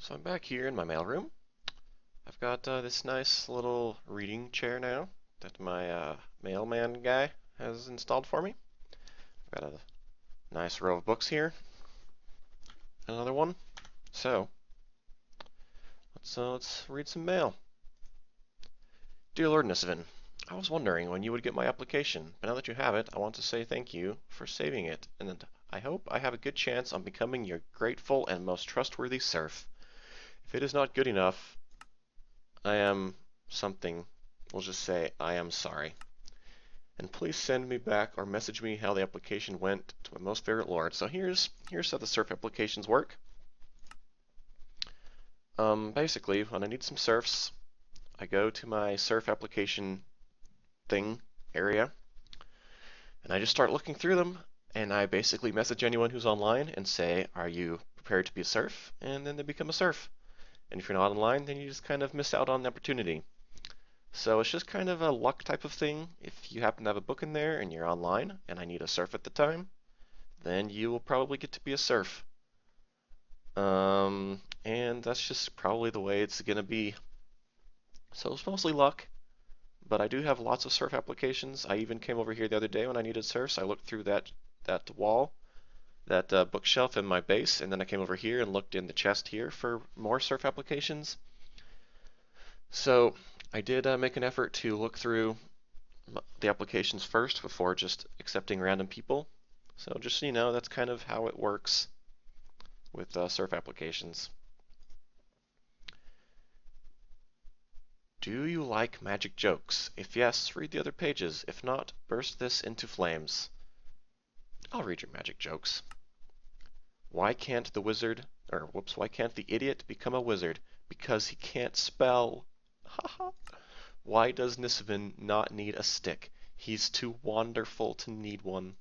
So I'm back here in my mailroom. I've got this nice little reading chair now that my mailman guy has installed for me. I've got a nice row of books here. Another one. So let's read some mail. Dear Lord Nisovin, I was wondering when you would get my application, but now that you have it, I want to say thank you for saving it, and I hope I have a good chance on becoming your grateful and most trustworthy serf. If it is not good enough, I am something. We'll just say I am sorry. And please send me back or message me how the application went to my most favorite lord. So here's how the serf applications work. Basically, when I need some serfs, I go to my serf application thing area, and I just start looking through them, and I basically message anyone who's online and say, are you prepared to be a serf? And then they become a serf. And if you're not online, then you just kind of miss out on the opportunity. So it's just kind of a luck type of thing. If you happen to have a book in there and you're online, and I need a serf at the time, then you will probably get to be a serf. And that's just probably the way it's going to be. So it's mostly luck, but I do have lots of serf applications. I even came over here the other day when I needed serfs. I looked through that wall, that bookshelf in my base, and then I came over here and looked in the chest here for more serf applications. So I did make an effort to look through the applications first before just accepting random people. So just so you know, that's kind of how it works with serf applications. Do you like magic jokes? If yes, read the other pages. If not, burst this into flames. I'll read your magic jokes. Why can't the wizard, or whoops, why can't the idiot become a wizard? Because he can't spell. Haha. Why does Nisovin not need a stick? He's too wonderful to need one.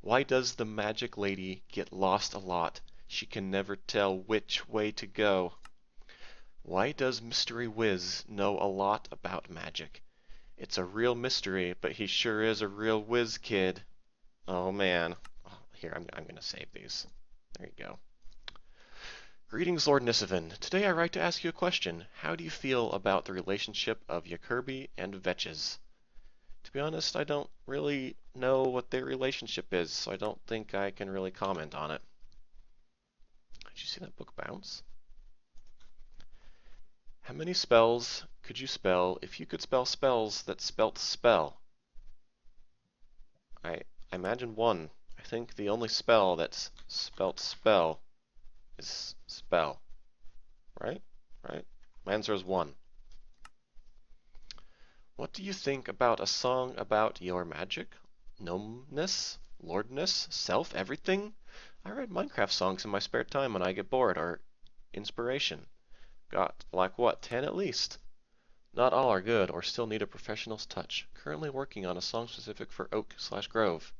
Why does the magic lady get lost a lot? She can never tell which way to go. Why does Mystery Wiz know a lot about magic? It's a real mystery, but he sure is a real whiz kid. Oh man. Oh, here, I'm going to save these. There you go. Greetings, Lord Nisovin. Today I write to ask you a question. How do you feel about the relationship of Yakerby and Vetches? To be honest, I don't really know what their relationship is, so I don't think I can really comment on it. Did you see that book bounce? How many spells could you spell if you could spell spells that spelt spell? I imagine one. I think the only spell that's spelt spell is spell. Right? Right? My answer is one. What do you think about a song about your magic? Gnomeness? Lordness? Self? Everything? I write Minecraft songs in my spare time when I get bored or inspiration. Got, like what, 10 at least? Not all are good or still need a professional's touch. Currently working on a song specific for Oak/Grove.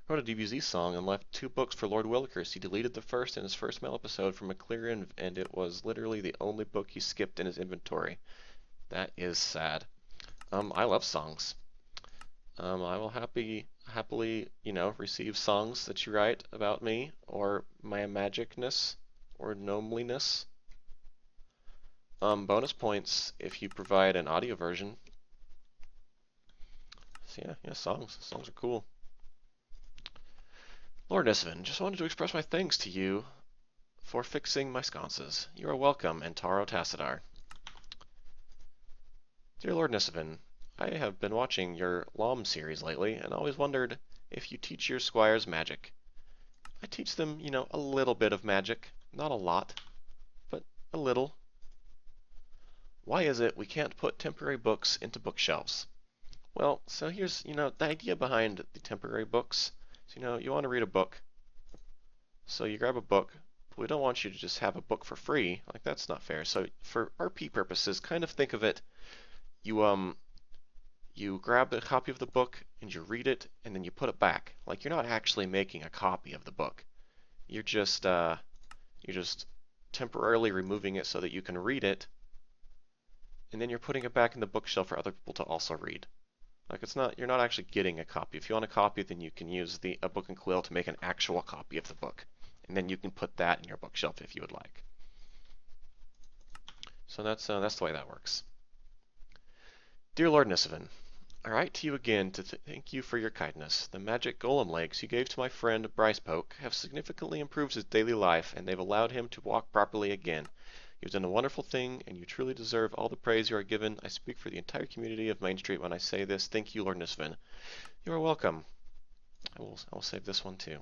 Wrote a DBZ song and left 2 books for Lord Willikers. He deleted the first in his first mail episode from a clear and it was literally the only book he skipped in his inventory. That is sad. I love songs. I will happily, receive songs that you write about me or my magicness or gnomeliness. Bonus points if you provide an audio version. So yeah, songs. Songs are cool. Lord Nisovin, just wanted to express my thanks to you for fixing my sconces. You are welcome, Antaro Tassadar. Dear Lord Nisovin, I have been watching your LOM series lately and always wondered if you teach your squires magic. I teach them, a little bit of magic. Not a lot, but a little. Why is it we can't put temporary books into bookshelves? Well, so here's, the idea behind the temporary books. So, you want to read a book. So you grab a book, but we don't want you to just have a book for free. Like, that's not fair. So for RP purposes, kind of think of it, you grab a copy of the book and you read it and then you put it back. Like, you're not actually making a copy of the book. You're just temporarily removing it so that you can read it, and then you're putting it back in the bookshelf for other people to also read. Like, you're not actually getting a copy. If you want a copy, then you can use a book and quill to make an actual copy of the book. And then you can put that in your bookshelf if you would like. So that's the way that works. Dear Lord Nisovin, I write to you again to thank you for your kindness. The magic golem legs you gave to my friend Brycepoke have significantly improved his daily life, and they've allowed him to walk properly again. You've done a wonderful thing, and you truly deserve all the praise you are given. I speak for the entire community of Main Street when I say this. Thank you, Lord Nisovin. You are welcome. I will save this one too.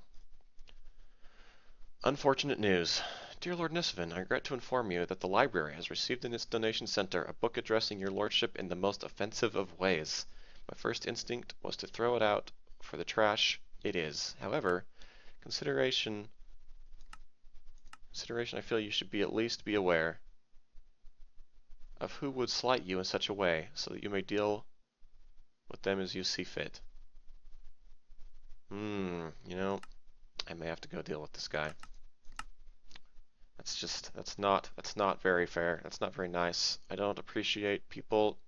Unfortunate news. Dear Lord Nisovin, I regret to inform you that the library has received in its donation center a book addressing your lordship in the most offensive of ways. My first instinct was to throw it out for the trash. It is. However, consideration I feel you should at least be aware of who would slight you in such a way, so that you may deal with them as you see fit. You know, I may have to go deal with this guy. That's not very fair. That's not very nice. I don't appreciate people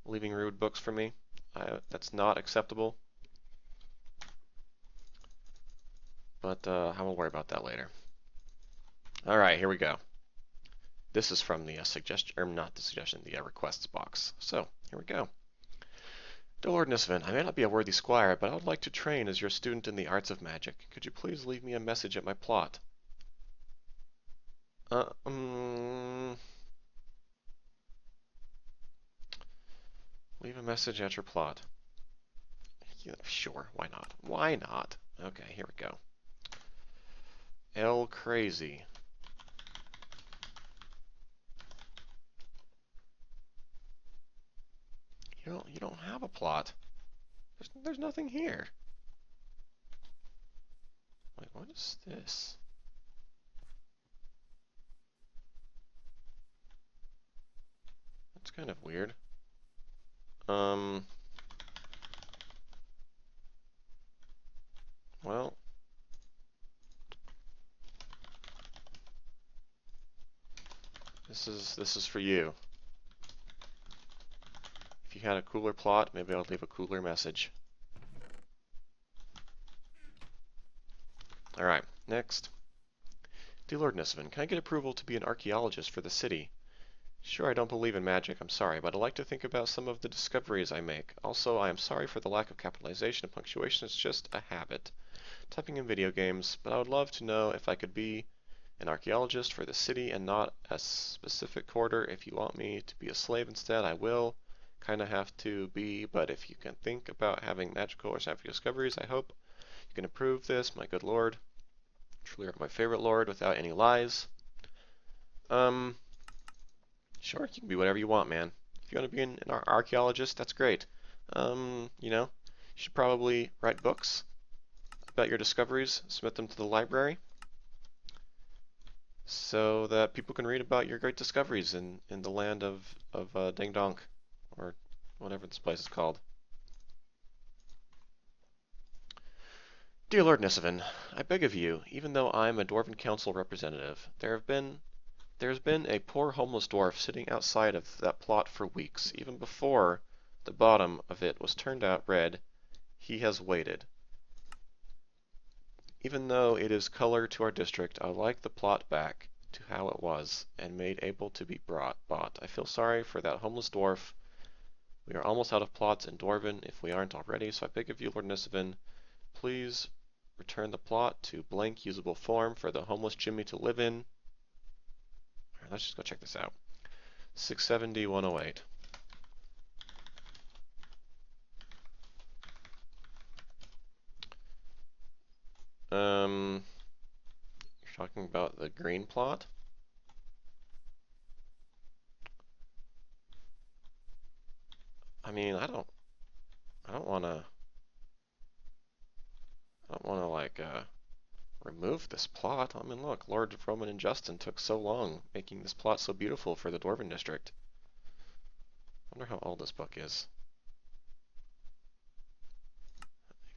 leaving rude books for me. That's not acceptable. But I will worry about that later. Alright, here we go. This is from the suggestion, or not the suggestion, the requests box. So, here we go. Dear Lord Nisovin, I may not be a worthy squire, but I would like to train as your student in the arts of magic. Could you please leave me a message at my plot? Leave a message at your plot. Yeah, sure, why not? Why not? Okay, here we go. L crazy. You don't have a plot. There's nothing here. Wait, what is this? That's kind of weird. Well, this is for you. If you had a cooler plot, maybe I'll leave a cooler message. Alright, next. Dear Lord Nisovin, can I get approval to be an archaeologist for the city? Sure, I don't believe in magic, I'm sorry, but I like to think about some of the discoveries I make. Also, I am sorry for the lack of capitalization and punctuation, it's just a habit. Typing in video games, but I would love to know if I could be an archaeologist for the city and not a specific quarter. If you want me to be a slave instead, I will. Kinda have to be, but if you can think about having magical or scientific discoveries, I hope you can approve this, my good lord. Truly my favorite lord, without any lies. Sure, you can be whatever you want, man. If you want to be an archaeologist, that's great. You know, you should probably write books about your discoveries, submit them to the library, so that people can read about your great discoveries in the land of Ding Donk, or whatever this place is called. Dear Lord Nisovin, I beg of you, even though I am a Dwarven Council representative, there's been a poor homeless dwarf sitting outside of that plot for weeks. Even before the bottom of it was turned out red, he has waited. Even though it is color to our district, I would like the plot back to how it was and made able to be bought. I feel sorry for that homeless dwarf. We are almost out of plots in Dwarven if we aren't already, so I beg of you, Lord Nisovin, please return the plot to blank usable form for the homeless Jimmy to live in. Alright, let's just go check this out. 670-108. You're talking about the green plot? I mean, I don't wanna like remove this plot. I mean, look, Lord Roman and Justin took so long making this plot so beautiful for the Dwarven district. I wonder how old this book is.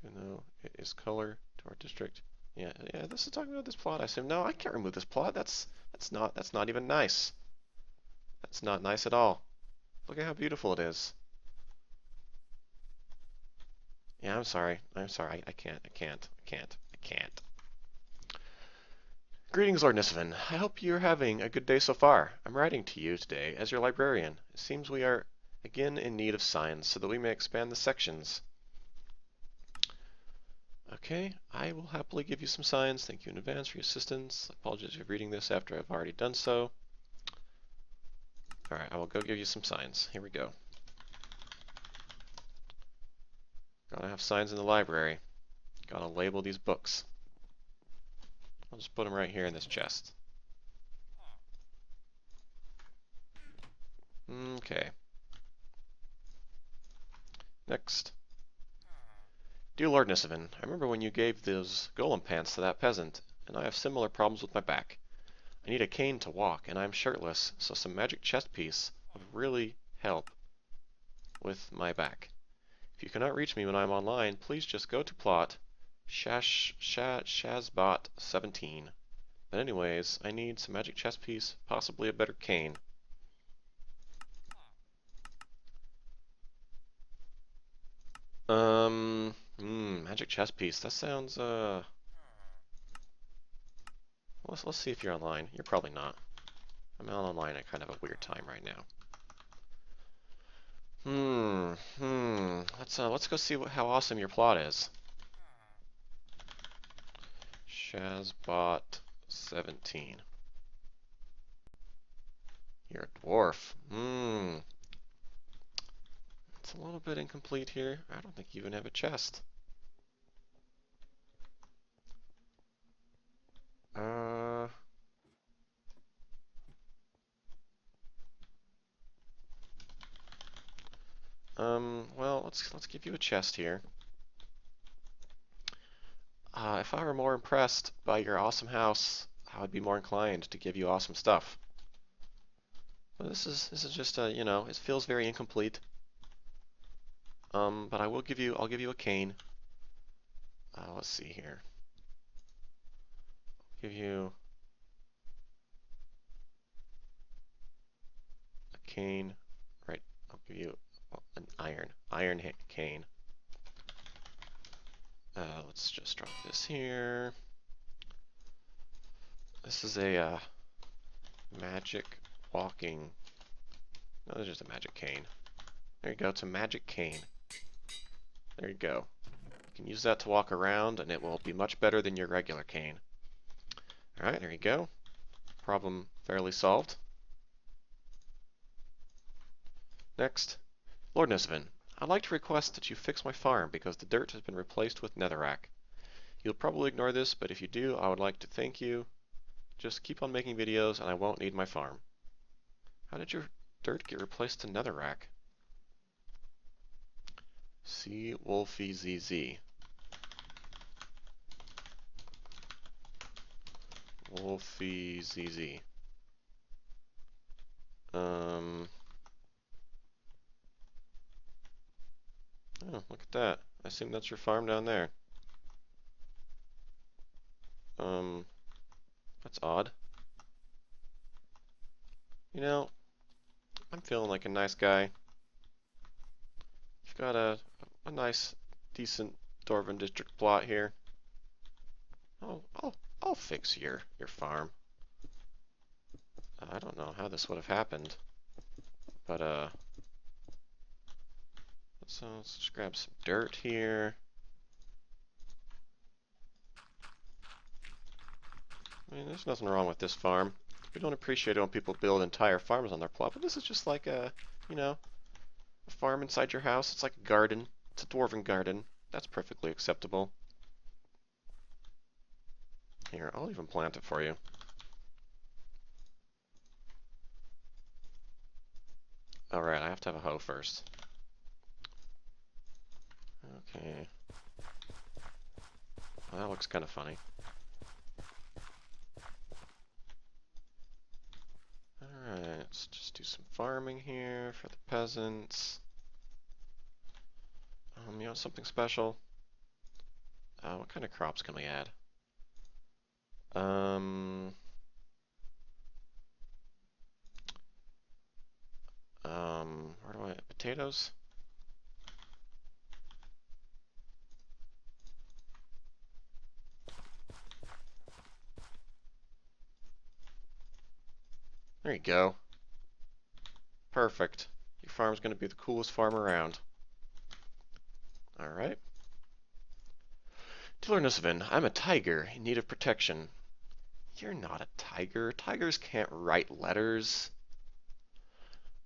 Even though it is color to our district. Yeah, this is talking about this plot. I assume. No, I can't remove this plot. That's not even nice. That's not nice at all. Look at how beautiful it is. Yeah, I'm sorry. I can't. Greetings, Lord Nisovin. I hope you're having a good day so far. I'm writing to you today as your librarian. It seems we are again in need of signs so that we may expand the sections. Okay, I will happily give you some signs. Thank you in advance for your assistance. I apologize for reading this after I've already done so. Alright, I will go give you some signs. Here we go. Gotta have signs in the library. Gotta label these books. I'll just put them right here in this chest. Okay. Next. Dear Lord Nisovin, I remember when you gave those golem pants to that peasant, and I have similar problems with my back. I need a cane to walk, and I am shirtless, so some magic chest piece would really help with my back. If you cannot reach me when I am online, please just go to plot Shazbot17. But anyways, I need some magic chest piece, possibly a better cane. Magic chest piece. That sounds, let's see if you're online. You're probably not. I'm not online at kind of a weird time right now. Let's go see how awesome your plot is. Shazbot17. You're a dwarf. It's a little bit incomplete here. I don't think you even have a chest. Well, let's give you a chest here. If I were more impressed by your awesome house, I would be more inclined to give you awesome stuff. But this is just a, it feels very incomplete. But I'll give you a cane. Let's see here. I'll give you a cane. Right. I'll give you an iron cane. Let's just drop this here. This is a magic walking. No, it's just a magic cane. There you go. It's a magic cane. There you go. You can use that to walk around, and it will be much better than your regular cane. Alright, there you go. Problem fairly solved. Next. Lord Nisovin, I'd like to request that you fix my farm because the dirt has been replaced with netherrack. You'll probably ignore this, but if you do, I would like to thank you. Just keep on making videos and I won't need my farm. How did your dirt get replaced to netherrack? See Wolfie ZZ. Wolfie ZZ. Oh, look at that. I assume that's your farm down there. That's odd. You know, I'm feeling like a nice guy. You've got a nice, decent Dwarven District plot here. Oh, I'll fix your farm. I don't know how this would have happened, but let's just grab some dirt here. I mean, there's nothing wrong with this farm. We don't appreciate it when people build entire farms on their plot, but this is just like a, a farm inside your house. It's like a garden. It's a dwarven garden. That's perfectly acceptable. Here, I'll even plant it for you. Alright, I have to have a hoe first. Okay. Well, that looks kind of funny. Alright, let's just do some farming here for the peasants. You know, something special. What kind of crops can we add? Where do I potatoes? There you go. Perfect. Your farm's going to be the coolest farm around. Alright. Dear Lord Nusaven, I'm a tiger in need of protection. You're not a tiger. Tigers can't write letters.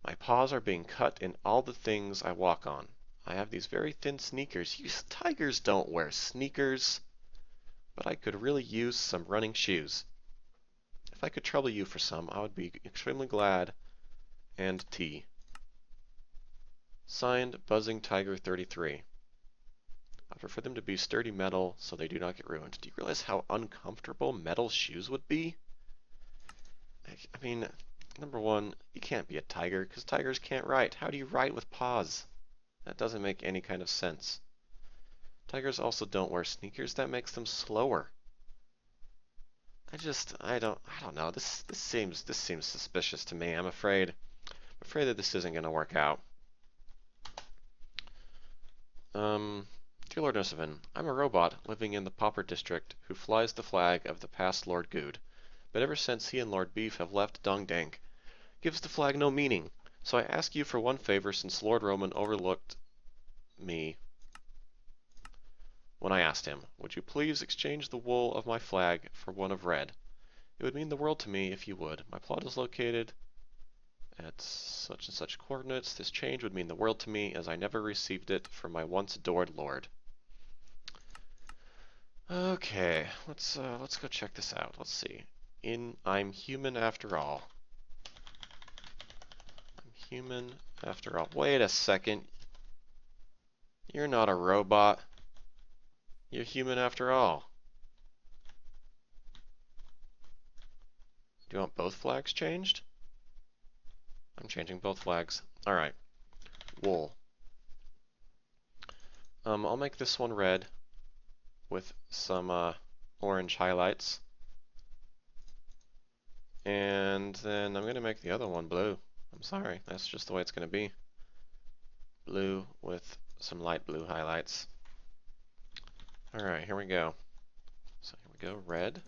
My paws are being cut in all the things I walk on. I have these very thin sneakers. You tigers don't wear sneakers. But I could really use some running shoes. If I could trouble you for some, I would be extremely glad. And T. Signed, Buzzing Tiger 33. I prefer them to be sturdy metal so they do not get ruined. Do you realize how uncomfortable metal shoes would be? I mean, number one, you can't be a tiger because tigers can't write. How do you write with paws? That doesn't make any kind of sense. Tigers also don't wear sneakers. That makes them slower. I don't know. This seems suspicious to me. I'm afraid that this isn't going to work out. Dear Lord Nusaven, I'm a robot living in the Pauper District who flies the flag of the past Lord Good. But ever since he and Lord Beef have left Dongdank, gives the flag no meaning. So I ask you for one favor since Lord Roman overlooked me when I asked him. Would you please exchange the wool of my flag for one of red? It would mean the world to me if you would. My plot is located at such and such coordinates. This change would mean the world to me as I never received it from my once adored lord. Okay, let's go check this out. Let's see. I'm human after all. I'm human after all. Wait a second. You're not a robot. You're human after all. Do you want both flags changed? I'm changing both flags. Alright. Wool. I'll make this one red with some orange highlights. And then I'm going to make the other one blue. I'm sorry, that's just the way it's going to be. Blue with some light blue highlights. Alright, here we go. So here we go, red.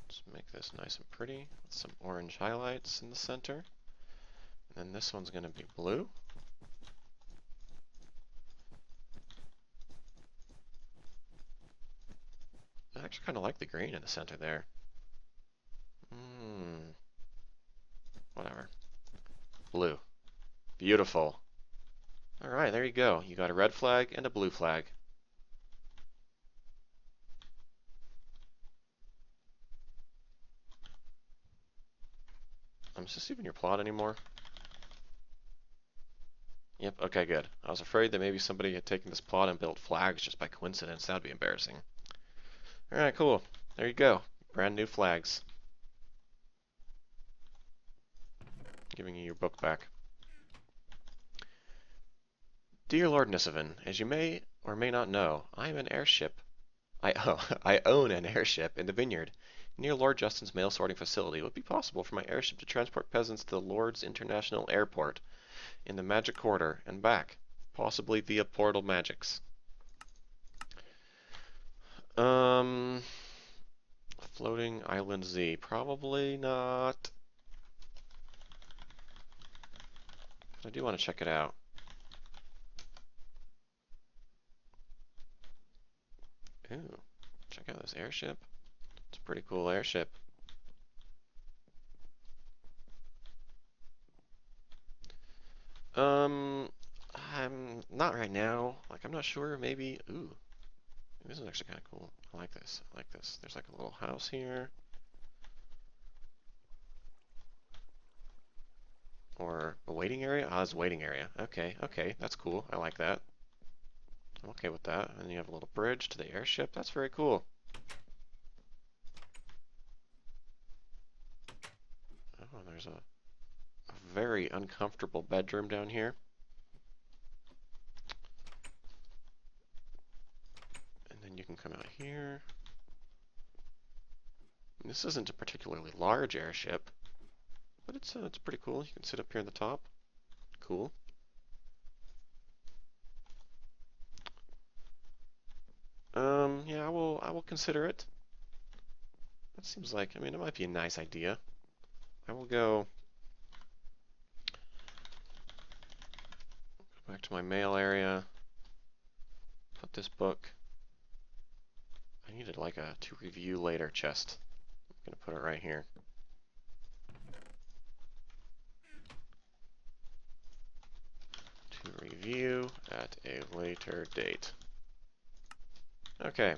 Just make this nice and pretty with some orange highlights in the center. And then this one's going to be blue. I actually kind of like the green in the center there. Whatever. Blue. Beautiful. Alright, there you go. You got a red flag and a blue flag. Is this even your plot anymore? Yep, okay, good. I was afraid that maybe somebody had taken this plot and built flags just by coincidence. That would be embarrassing. Alright, cool. There you go. Brand new flags. Giving you your book back. Dear Lord Nusaven, as you may or may not know, I am an airship. I own an airship in the vineyard near Lord Justin's mail sorting facility. It would be possible for my airship to transport peasants to the Lord's International Airport in the Magic Quarter and back, possibly via portal magics. Floating Island Z, probably not. But I do want to check it out. Ooh, check out this airship. It's a pretty cool airship. I'm not right now. Like, I'm not sure. Maybe. Ooh, this is actually kind of cool. I like this. I like this. There's like a little house here. Or a waiting area? Ah, it's a waiting area. Okay, okay, that's cool. I like that. I'm okay with that. And you have a little bridge to the airship. That's very cool. Oh, there's a very uncomfortable bedroom down here. And then you can come out here. And this isn't a particularly large airship, but it's pretty cool. You can sit up here on the top. Cool. Yeah, I will consider it. That seems like, I mean, it might be a nice idea. I will go back to my mail area, put this book. I needed like a to review later chest. I'm going to put it right here. To review at a later date. Okay.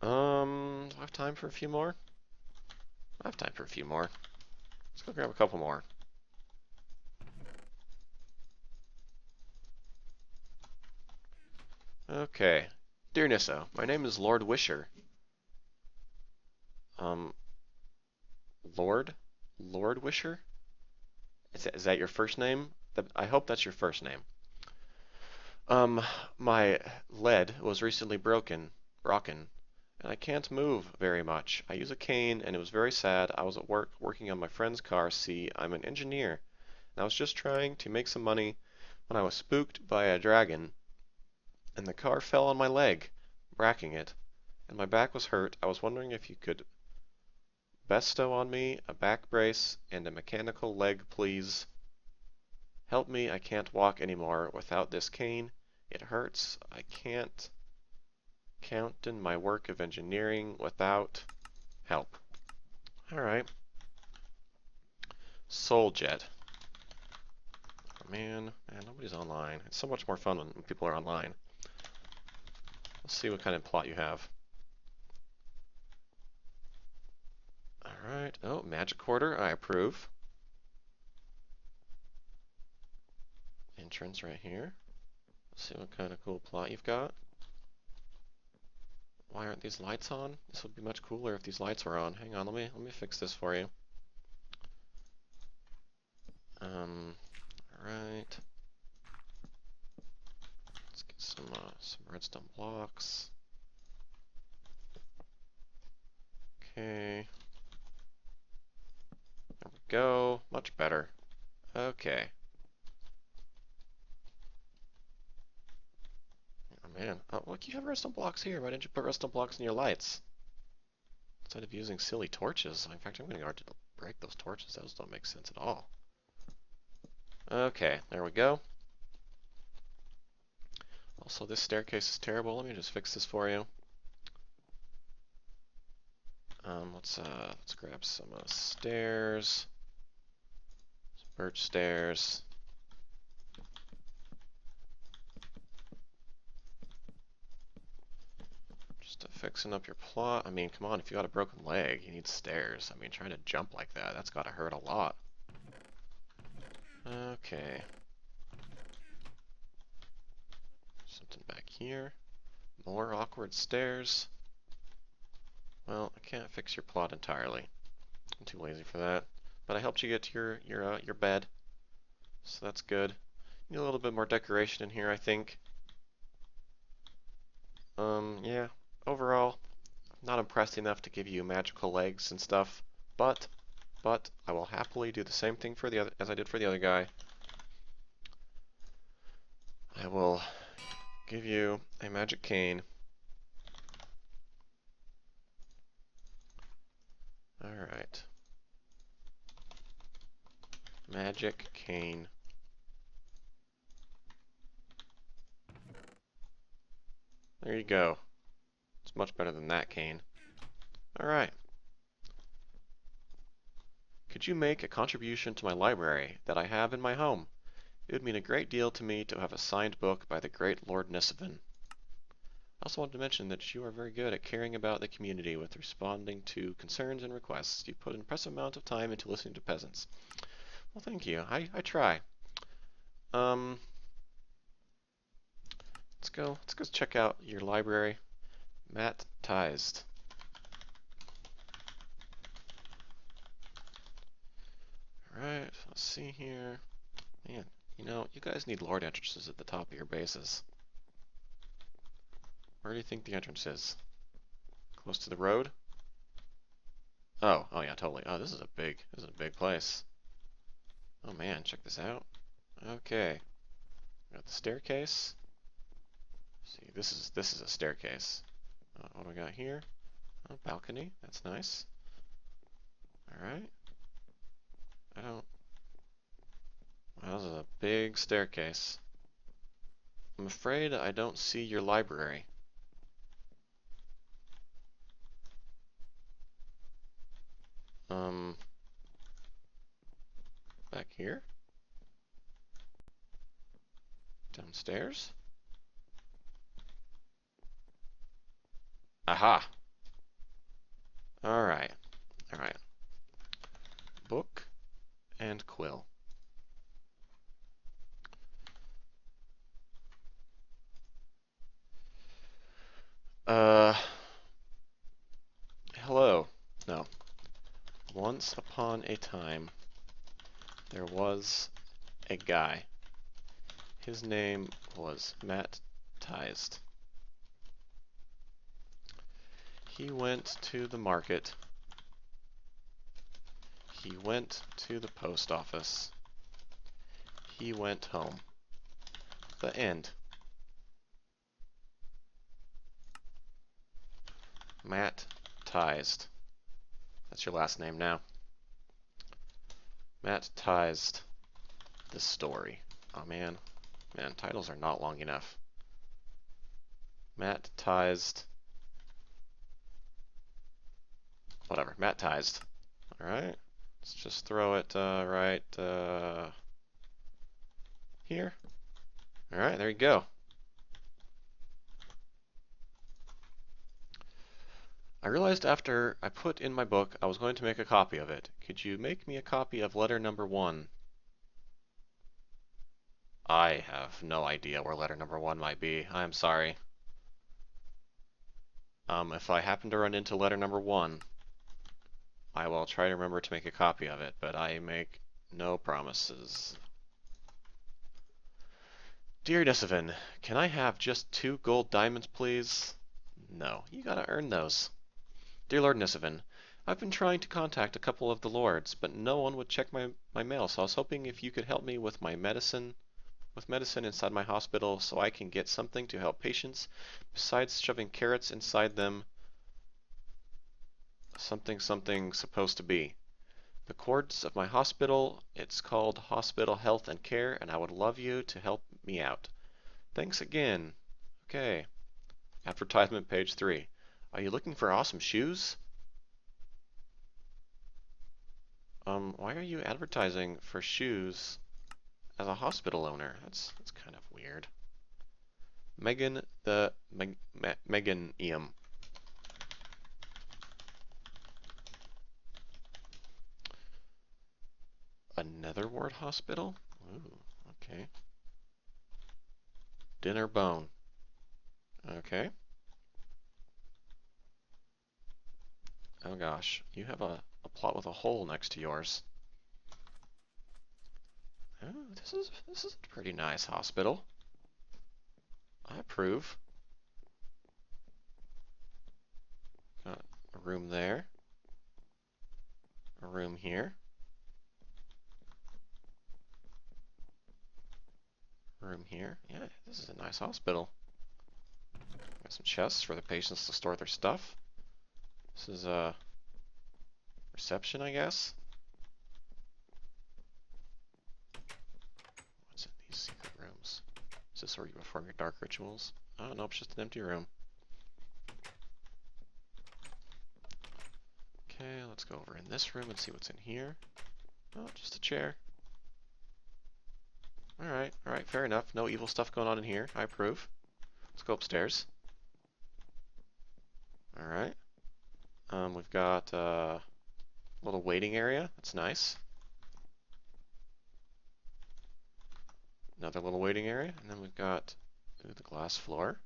Do I have time for a few more? I have time for a few more. Let's go grab a couple more. Okay. Dear Nissa, my name is Lord Wisher. Lord? Lord Wisher? Is that your first name? I hope that's your first name. My lead was recently broken, and I can't move very much. I use a cane, and it was very sad. I was at work working on my friend's car. See, I'm an engineer, and I was just trying to make some money when I was spooked by a dragon, and the car fell on my leg, bracking it, and my back was hurt. I was wondering if you could bestow on me a back brace and a mechanical leg, please. Help me, I can't walk anymore without this cane. It hurts. I can't count in my work of engineering without help. Alright. Souljet. Oh, man, nobody's online. It's so much more fun when people are online. Let's see what kind of plot you have. Alright. Oh, magic quarter. I approve. Entrance right here. Let's see what kind of cool plot you've got. Why aren't these lights on? This would be much cooler if these lights were on. Hang on, let me fix this for you. Alright. Let's get some redstone blocks. Okay. There we go. Much better. Okay. Oh man. Oh, look, you have redstone blocks here. Why didn't you put redstone blocks in your lights? Instead of using silly torches. In fact, I'm going to have to break those torches. Those don't make sense at all. Okay, there we go. Also, this staircase is terrible. Let me just fix this for you. Let's grab some stairs. Some birch stairs. Just fixing up your plot. I mean, come on, if you got a broken leg, you need stairs. I mean, trying to jump like that, that's gotta hurt a lot. Okay. Something back here. More awkward stairs. Well, I can't fix your plot entirely. I'm too lazy for that. But I helped you get to your bed, so that's good. Need a little bit more decoration in here, I think. Yeah. Overall, not impressed enough to give you magical legs and stuff, but I will happily do the same thing for the other as I did for the other guy. I will give you a magic cane. Alright. Magic cane. There you go. It's much better than that cane. Alright. Could you make a contribution to my library that I have in my home? It would mean a great deal to me to have a signed book by the great Lord Nisovin. I also wanted to mention that you are very good at caring about the community with responding to concerns and requests. You put an impressive amount of time into listening to peasants. Well, thank you. I try. Let's go check out your library. Matt Tized. Alright, let's see here. Man, you know, you guys need Lord entrances at the top of your bases. Where do you think the entrance is? Close to the road? Oh yeah, totally. Oh, this is a big place. Oh man, check this out. Okay. Got the staircase. See, this is a staircase. What do we got here? Oh, balcony. That's nice. All right. I don't. Well, this is a big staircase. I'm afraid I don't see your library. Back here? Downstairs? Aha! Alright. Alright. Book and quill. Hello. No. Once upon a time, there was a guy. His name was Matt Teist. He went to the market. He went to the post office. He went home. The end. Matt Teist. That's your last name now. Matt Teist. The story. Oh man. Man, titles are not long enough. Matt Teist. Whatever. Matt Teist. Alright. Let's just throw it right here. Alright, there you go. I realized after I put in my book I was going to make a copy of it. Could you make me a copy of letter number 1? I have no idea where letter number 1 might be. I'm sorry. If I happen to run into letter number 1, I will try to remember to make a copy of it, but I make no promises. Dear Nisovin, can I have just 2 gold diamonds, please? No, you gotta earn those. Dear Lord Nisovin, I've been trying to contact a couple of the lords, but no one would check my mail, so I was hoping if you could help me with my medicine inside my hospital so I can get something to help patients besides shoving carrots inside them. Something supposed to be. The cords of my hospital, it's called Hospital Health and Care, and I would love you to help me out. Thanks again. Okay. Advertisement page 3. Are you looking for awesome shoes? Why are you advertising for shoes as a hospital owner? That's kind of weird. Megan the Meganium. Another ward hospital? Ooh, okay. Dinner bone. Okay. Oh gosh, you have a plot with a hole next to yours. Oh, this is a pretty nice hospital. I approve. Got a room there. A room here. Room here. Yeah, this is a nice hospital. Got some chests for the patients to store their stuff. This is a reception, I guess. What's in these secret rooms? Is this where you perform your dark rituals? Oh, nope, it's just an empty room. Okay, let's go over in this room and see what's in here. Oh, just a chair. Alright, fair enough. No evil stuff going on in here. I approve. Let's go upstairs. Alright. We've got a little waiting area. That's nice. Another little waiting area. And then we've got the glass floor.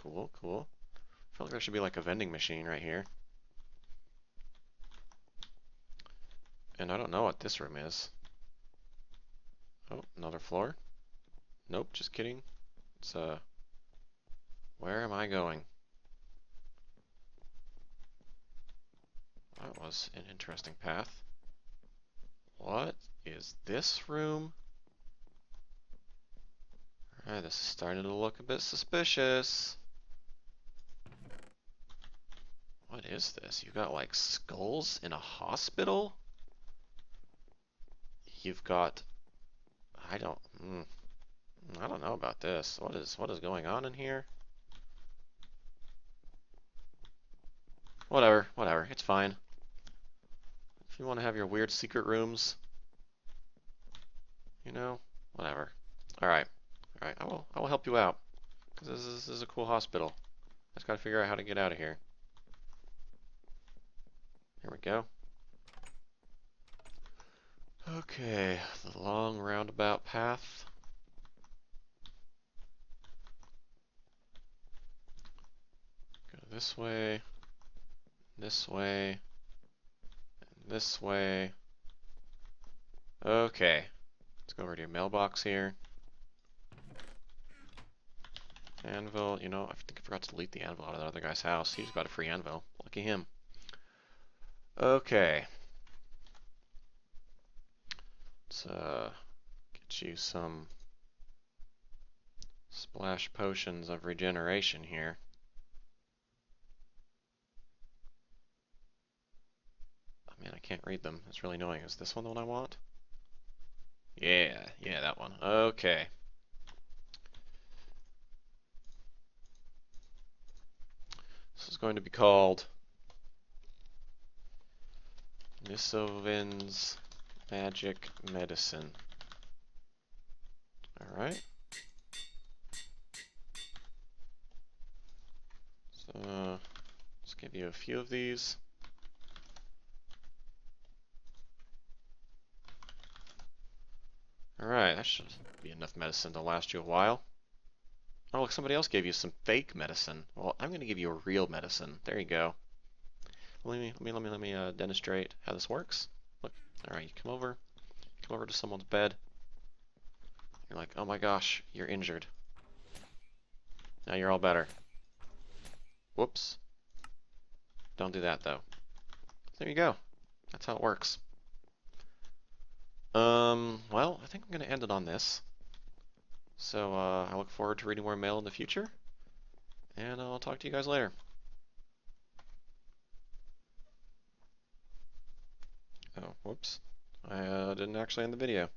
Cool, cool. I feel like there should be like a vending machine right here. And I don't know what this room is. Oh, another floor. Nope, just kidding. It's where am I going? That was an interesting path. What is this room? Alright, this is starting to look a bit suspicious. What is this? You've got like skulls in a hospital? You've got... I don't... I don't know about this. What is going on in here? Whatever, whatever. It's fine. If you want to have your weird secret rooms, you know, whatever. Alright. Alright, I will help you out. Because this is a cool hospital. I just gotta figure out how to get out of here. Here we go. Okay, the long roundabout path. Go this way, and this way. Okay, let's go over to your mailbox here. Anvil, you know, I think I forgot to delete the anvil out of the other guy's house. He's got a free anvil. Lucky him. Okay. Let's get you some splash potions of regeneration here. Oh man, I can't read them. It's really annoying. Is this one the one I want? Yeah, that one. Okay. This is going to be called Misovin's Magic Medicine. Alright. So, let's give you a few of these. Alright, that should be enough medicine to last you a while. Oh, look, somebody else gave you some fake medicine. Well, I'm going to give you a real medicine. There you go. Let me demonstrate how this works. Look, alright, you come over to someone's bed. You're like, oh my gosh, you're injured. Now you're all better. Whoops. Don't do that though. There you go. That's how it works. Well, I think I'm going to end it on this. So, I look forward to reading more mail in the future. And I'll talk to you guys later. Oh, whoops. I didn't actually end the video.